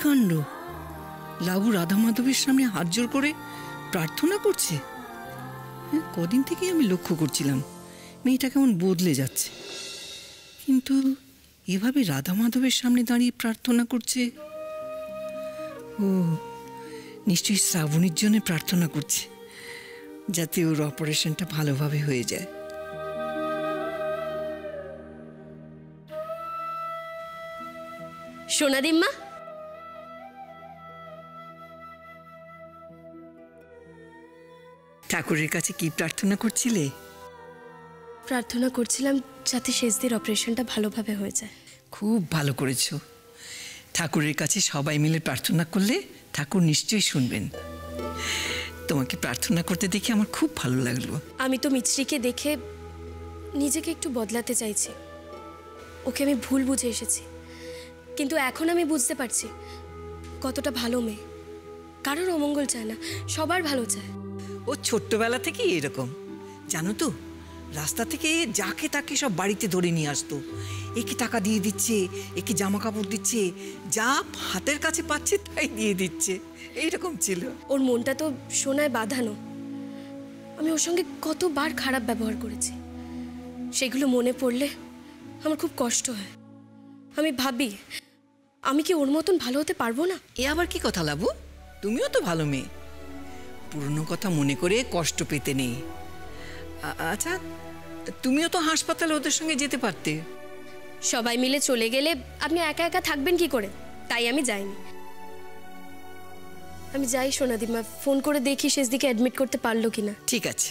কাণ্ড! লাবু রাধা মাধবের সামনে হাত জোর করে প্রার্থনা করছে। কদিন থেকেই আমি লক্ষ্য করছিলাম মেয়েটা কেমন বদলে যাচ্ছে, কিন্তু এভাবে রাধা মাধবের সামনে দাঁড়িয়ে প্রার্থনা করছে। ও নিশ্চয়ই শ্রাবণীর জন্য প্রার্থনা করছে, যাতে ওর অপারেশনটা ভালোভাবে হয়ে যায়। সোনাদিম্মা, ঠাকুরের কাছে কি প্রার্থনা করছিলে? প্রার্থনা করছিলাম যাতে শেষদের অপারেশনটা ভালোভাবে হয়ে যায়। খুব ভালো করেছো। ঠাকুরের কাছে সবাই মিলে প্রার্থনা করলে ঠাকুর নিশ্চয়ই শুনবেন। তোমাকে প্রার্থনা করতে দেখে আমার খুব ভালো লাগলো। আমি তো মিছরিকে দেখে নিজেকে একটু বদলাতে চাইছি। ওকে আমি ভুল বুঝে এসেছি, কিন্তু এখন আমি বুঝতে পারছি কতটা ভালো মেয়ে। কারোর অমঙ্গল চায় না, সবার ভালো চায়। ও ছোট্টবেলা থেকেই এরকম, জানো তো। রাস্তা থেকে যাকে তাকে সব বাড়িতে ধরে নিয়ে আসতো। একে টাকা দিয়ে দিচ্ছে, একে জামা কাপড় দিচ্ছে, যা হাতের কাছে পাচ্ছে তাই দিয়ে দিচ্ছে, এইরকম ছিল। ওর মনটা তো সোনায় বাঁধানো। আমি ওর সঙ্গে কতবার খারাপ ব্যবহার করেছি, সেগুলো মনে পড়লে আমার খুব কষ্ট হয়। আমি ভাবি আমি কি ওর মতন ভালো হতে পারবো না? এ আবার কি কথা লাবু? তুমিও তো ভালো মেয়ে, পুরনো কথা মনে করে কষ্ট পেতে নেই। আচ্ছা, তুমিও তো হাসপাতালে ওদের সঙ্গে যেতে পারতে। সবাই মিলে চলে গেলে আপনি একা একা থাকবেন কি করে, তাই আমি যাইনি। আমি যাই সোনাদিমা, ফোন করে দেখি শেষ দিকে অ্যাডমিট করতে পারলো কিনা। ঠিক আছে।